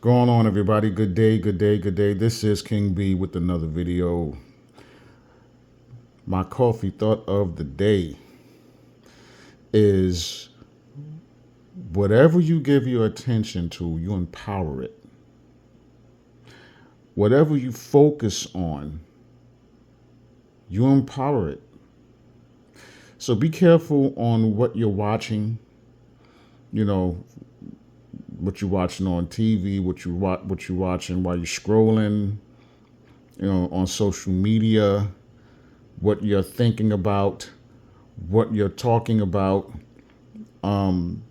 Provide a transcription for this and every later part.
Going on, everybody? Good day, good day, good day. This is King B with another video. My coffee thought of the day is whatever you give your attention to, you empower it. Whatever you focus on, you empower it. So be careful on what you're watching, you know, what you're watching on TV, what you're watching while you're scrolling, on social media, what you're thinking about, what you're talking about, um,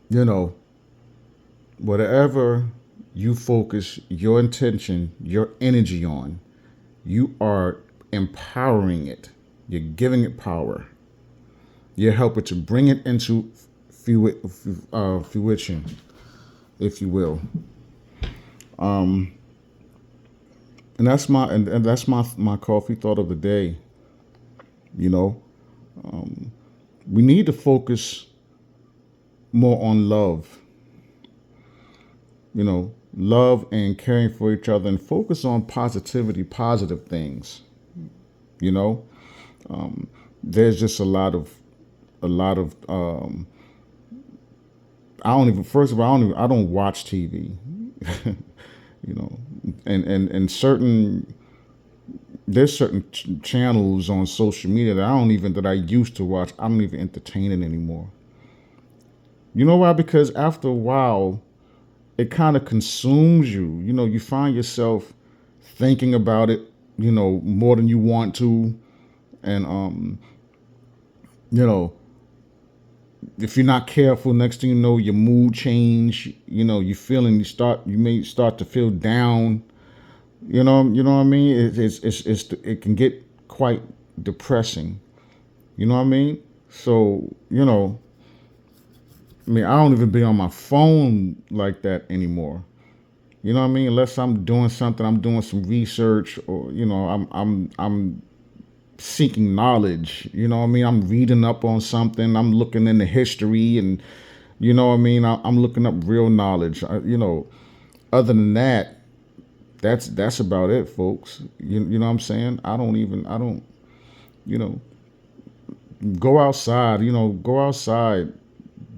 you know, whatever you focus your intention, your energy on, you are empowering it. You're giving it power. You're helping to bring it into fruition, if you will. Um, and that's my coffee thought of the day. You know, um, we need to focus more on love. Love and caring for each other, and focus on positivity, positive things. You know, there's just a lot of. I don't even. First of all, I don't watch TV. you know, and certain there's certain channels on social media that I used to watch. I don't even entertain it anymore. You know why? Because after a while, it kind of consumes you. You find yourself thinking about it, more than you want to. And, you know, if you're not careful, next thing you know, your mood change, you may start to feel down. You know what I mean? It can get quite depressing. You know what I mean? So, I don't even be on my phone like that anymore. You know what I mean? Unless I'm doing something, I'm doing some research, or I'm seeking knowledge. You know what I mean? I'm reading up on something. I'm looking into history, and you know what I mean. I'm looking up real knowledge. Other than that, that's about it, folks. You know what I'm saying? I don't. You know, go outside. Go outside.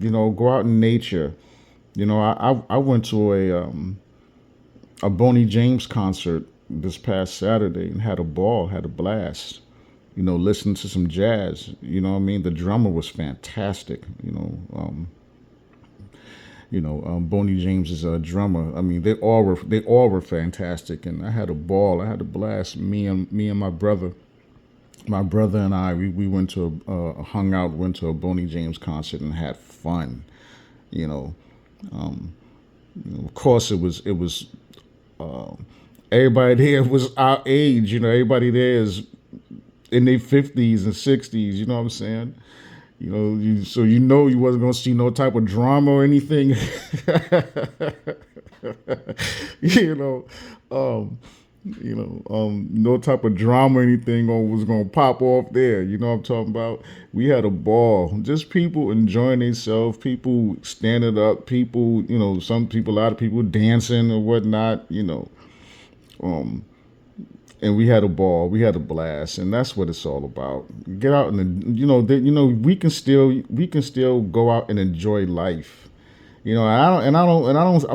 Go out in nature. I went to a Boney James concert this past Saturday and had a ball, had a blast. Listening to some jazz. You know what I mean? The drummer was fantastic. Boney James is a drummer. I mean, they all were fantastic, and I had a ball. I had a blast. Me and my brother and I, we went to hung out, went to a Boney James concert and had fun. You know, um, of course it was uh, everybody there was our age. Everybody there is in their 50s and 60s. You know what I'm saying? So you wasn't gonna see no type of drama or anything. you know, um, no type of drama or anything was gonna pop off there. You know what I'm talking about? We had a ball, just people enjoying themselves, people standing up, people, a lot of people dancing or whatnot. Um, and we had a ball, we had a blast, and that's what it's all about. Get out and we can still go out and enjoy life. I'm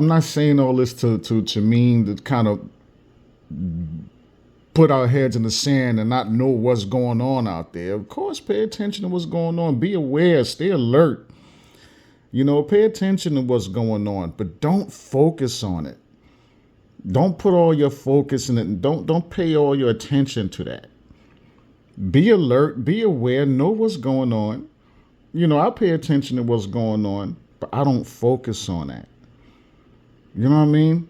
not saying all this to mean to kind of put our heads in the sand and not know what's going on out there. Of course, pay attention to what's going on. Be aware, stay alert. Pay attention to what's going on, but don't focus on it. Don't put all your focus in it. Don't pay all your attention to that. Be alert, be aware, know what's going on. I pay attention to what's going on, but I don't focus on that. You know what I mean?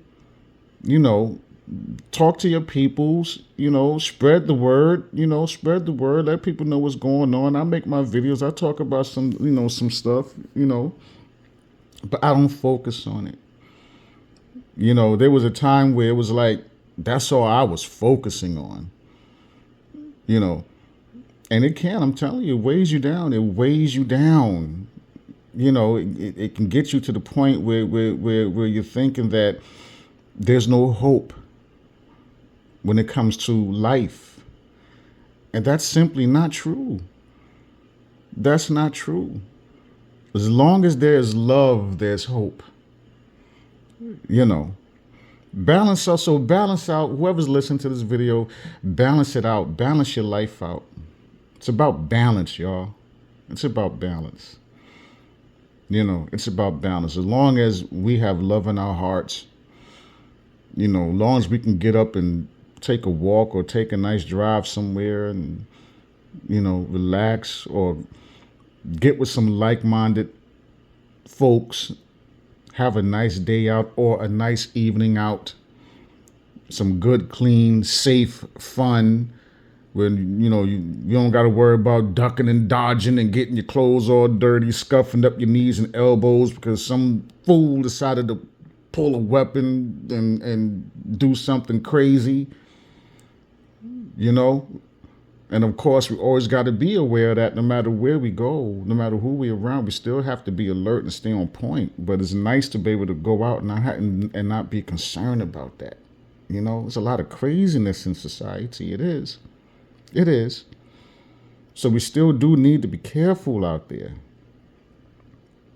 You know, talk to your peoples, spread the word, spread the word, let people know what's going on. I make my videos, I talk about some stuff, but I don't focus on it. There was a time where it was like that's all I was focusing on, you know, and I'm telling you, it weighs you down. It weighs you down. it can get you to the point where you're thinking that there's no hope when it comes to life. And that's simply not true. That's not true. As long as there's love, there's hope. You know, balance out. So balance out. Whoever's listening to this video, balance it out. Balance your life out. It's about balance, y'all. It's about balance. It's about balance. As long as we have love in our hearts, as long as we can get up and take a walk or take a nice drive somewhere and, relax or get with some like-minded folks, have a nice day out or a nice evening out, some good, clean, safe fun, when you don't got to worry about ducking and dodging and getting your clothes all dirty, scuffing up your knees and elbows because some fool decided to pull a weapon and do something crazy, And of course, we always got to be aware that no matter where we go, no matter who we're around, we still have to be alert and stay on point. But it's nice to be able to go out and not be concerned about that. There's a lot of craziness in society. It is. It is. So we still do need to be careful out there.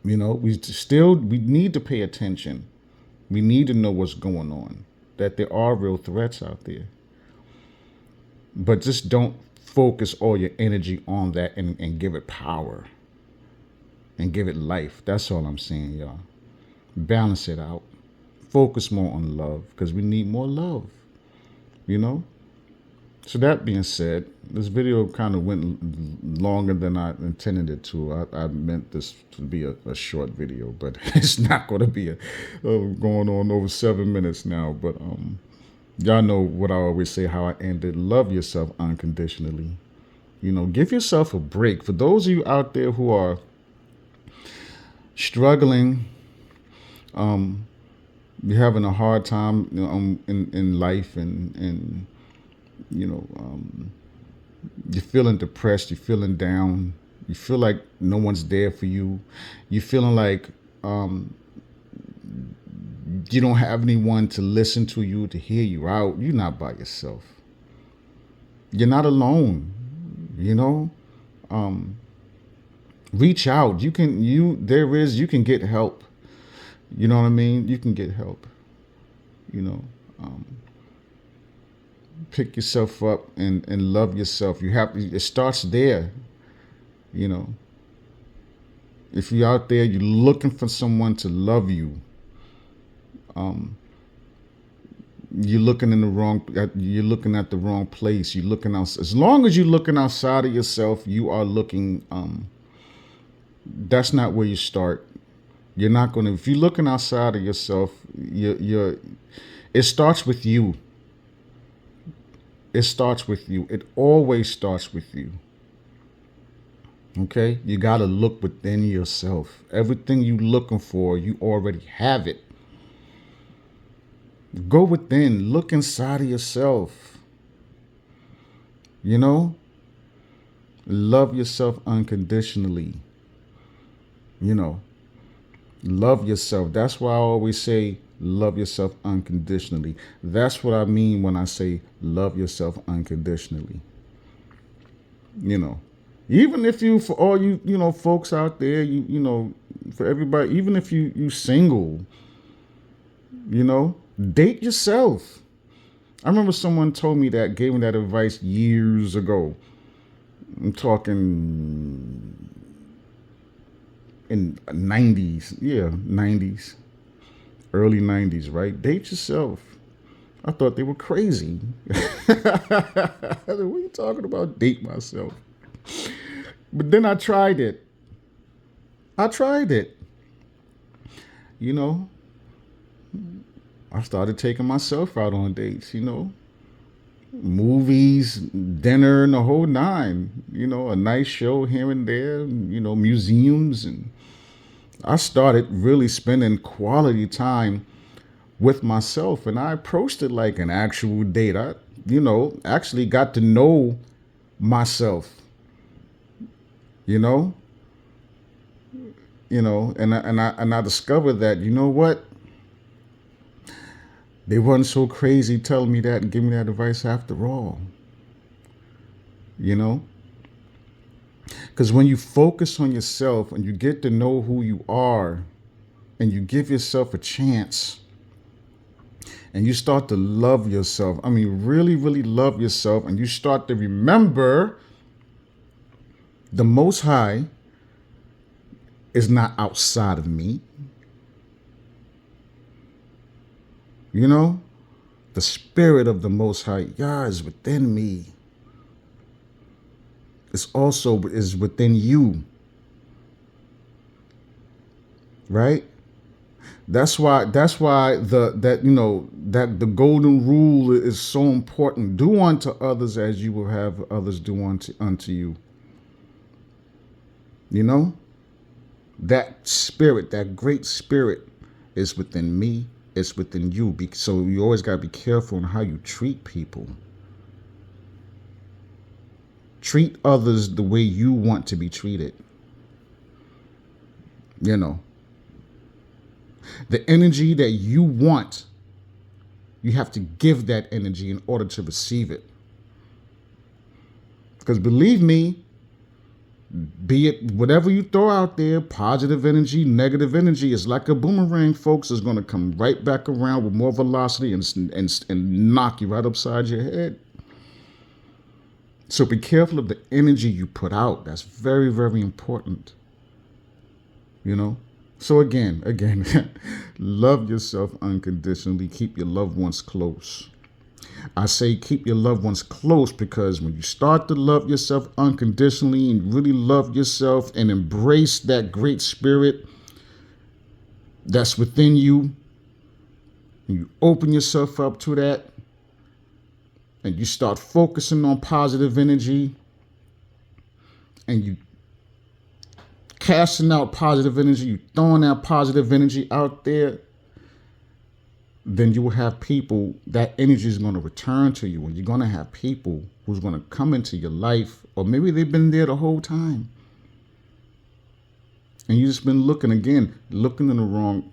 We need to pay attention. We need to know what's going on, that there are real threats out there. But just don't focus all your energy on that and give it power and give it life. That's all I'm saying, y'all. Balance it out. Focus more on love because we need more love, So that being said, this video kind of went longer than I intended it to. I meant this to be a short video, but it's not going to be going on over 7 minutes now. But y'all know what I always say, how I ended. Love yourself unconditionally. Give yourself a break. For those of you out there who are struggling, you're having a hard time in life and you're feeling depressed, you're feeling down, you feel like no one's there for you, you're feeling like you don't have anyone to listen to you, to hear you out. You're not by yourself. You're not alone. Reach out. You can get help. You know what I mean? You can get help. Pick yourself up and love yourself. It starts there. If you're out there, you're looking for someone to love you. You're looking at the wrong place. You're looking out. As long as you're looking outside of yourself, you are looking. That's not where you start. You're not going to. If you're looking outside of yourself, it starts with you. It starts with you. It always starts with you. Okay? You got to look within yourself. Everything you're looking for, you already have it. Go within. Look inside of yourself. Love yourself unconditionally. Love yourself. That's why I always say love yourself unconditionally. That's what I mean when I say love yourself unconditionally. Even if for all you, folks out there, for everybody, even if you single, date yourself. I remember someone told me that, gave me that advice years ago. I'm talking in 90s. Yeah, 90s. Early 90s, right? Date yourself. I thought they were crazy. What are you talking about? Date myself. But then I tried it. I started taking myself out on dates, movies, dinner, and the whole nine, a nice show here and there, museums. And I started really spending quality time with myself, and I approached it like an actual date. I, actually got to know myself, And I discovered that, you know what? They weren't so crazy telling me that and giving me that advice after all. You know? Because when you focus on yourself and you get to know who you are and you give yourself a chance and you start to love yourself, I mean, really, really love yourself, and you start to remember the Most High is not outside of me. You know, the spirit of the Most High, Yah, is within me. It's also is within you. Right? That's why that the golden rule is so important. Do unto others as you will have others do unto you. You know? That spirit, that great spirit is within me. It's within you. So you always got to be careful on how you treat people. Treat others the way you want to be treated. You know. The energy that you want, you have to give that energy in order to receive it. Because believe me, be it whatever you throw out there, positive energy, negative energy, is like a boomerang, folks. It's going to come right back around with more velocity and knock you right upside your head. So be careful of the energy you put out. That's very, very important. You know? So again, love yourself unconditionally. Keep your loved ones close. I say keep your loved ones close because when you start to love yourself unconditionally and really love yourself and embrace that great spirit that's within you, and you open yourself up to that, and you start focusing on positive energy, and you casting out positive energy, you throwing that positive energy out there, then you will have people, that energy is going to return to you, and you're going to have people who's going to come into your life, or maybe they've been there the whole time, and you just been looking in the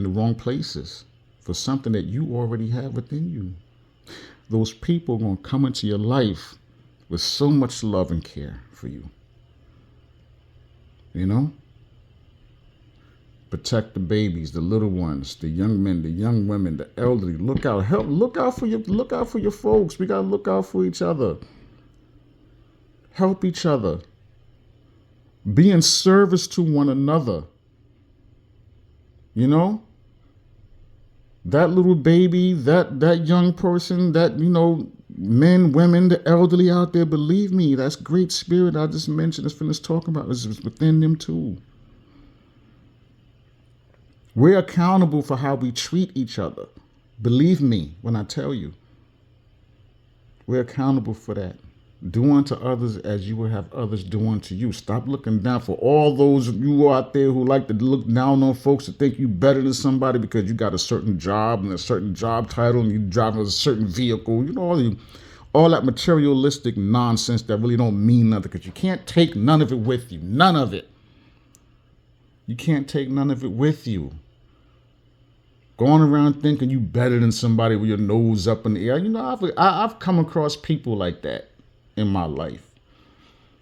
wrong places for something that you already have within you. Those people are going to come into your life with so much love and care for you. You know? Protect the babies, the little ones, the young men, the young women, the elderly. Look out for your folks. We gotta look out for each other. Help each other. Be in service to one another. You know? That little baby, that young person, that, men, women, the elderly out there, believe me, that's great spirit I just mentioned, that's finished talking about, is within them too. We're accountable for how we treat each other. Believe me when I tell you. We're accountable for that. Do unto others as you would have others do unto you. Stop looking down. For all those of you out there who like to look down on folks to think you better than somebody because you got a certain job and a certain job title and you drive a certain vehicle, all that materialistic nonsense that really don't mean nothing, because you can't take none of it with you. None of it. You can't take none of it with you. Going around thinking you better than somebody with your nose up in the air. I've come across people like that in my life.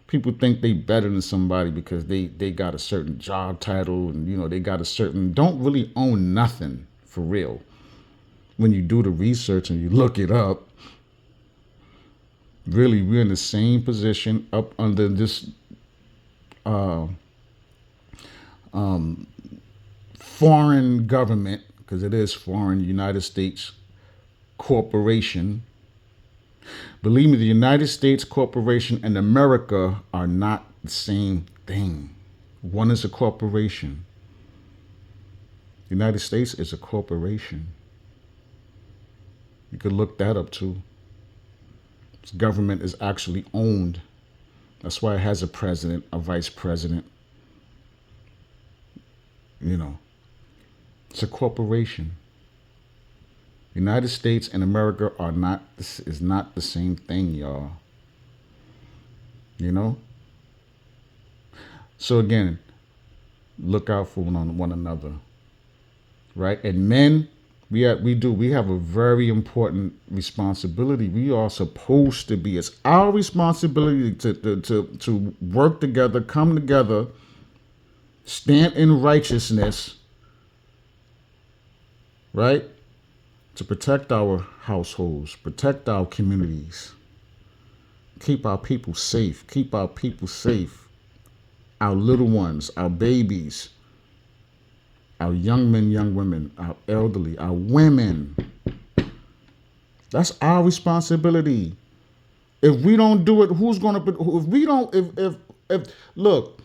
People think they better than somebody because they got a certain job title and they got don't really own nothing for real. When you do the research and you look it up, really we're in the same position up under this foreign government, because it is foreign, United States corporation. Believe me, the United States corporation and America are not the same thing. One is a corporation. The United States is a corporation. You could look that up too. Its government is actually owned. That's why it has a president, a vice president. It's a corporation. United States and America is not the same thing, y'all. So again, Look out for one another, right? And men, we have a very important responsibility. We are supposed to be. It's our responsibility to work together, come together, stand in righteousness, right? To protect our households, protect our communities, keep our people safe, keep our people safe, our little ones, our babies, our young men, young women, our elderly, our women. That's our responsibility. If we don't do it, who's gonna? If we don't, if look,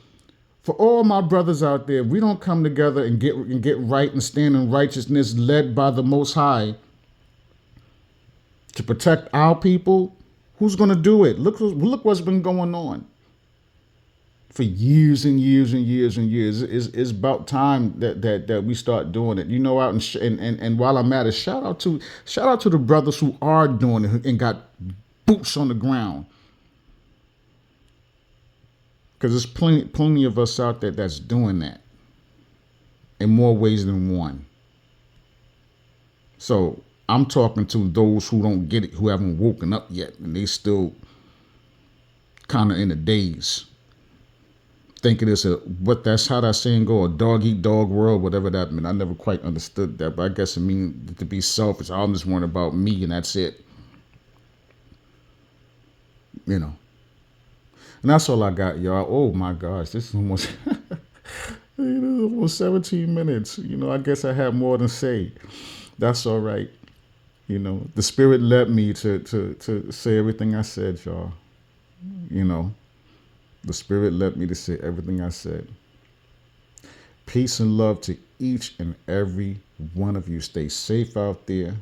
for all my brothers out there, if we don't come together and get right and stand in righteousness, led by the Most High, to protect our people, who's gonna do it? Look what's been going on for years and years and years and years. It's about time that we start doing it. You know, out and while I'm at it, shout out to the brothers who are doing it and got boots on the ground. Because there's plenty of us out there that's doing that in more ways than one. So I'm talking to those who don't get it, who haven't woken up yet, and they still kind of in a daze, thinking it's that's how that saying go, a dog eat dog world, whatever that meant. I never quite understood that, but I guess it means to be selfish. I'm just worrying about me, and that's it. You know. And that's all I got, y'all. Oh my gosh, this is almost almost 17 minutes. You know, I guess I have more to say. That's all right. You know, the Spirit led me to say everything I said, y'all. You know, the Spirit led me to say everything I said. Peace and love to each and every one of you. Stay safe out there.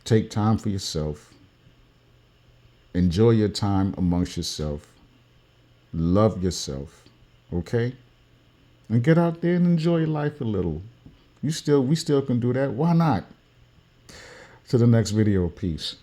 Take time for yourself. Enjoy your time amongst yourself. Love yourself. Okay? And get out there and enjoy life a little. We still can do that. Why not? To the next video. Peace.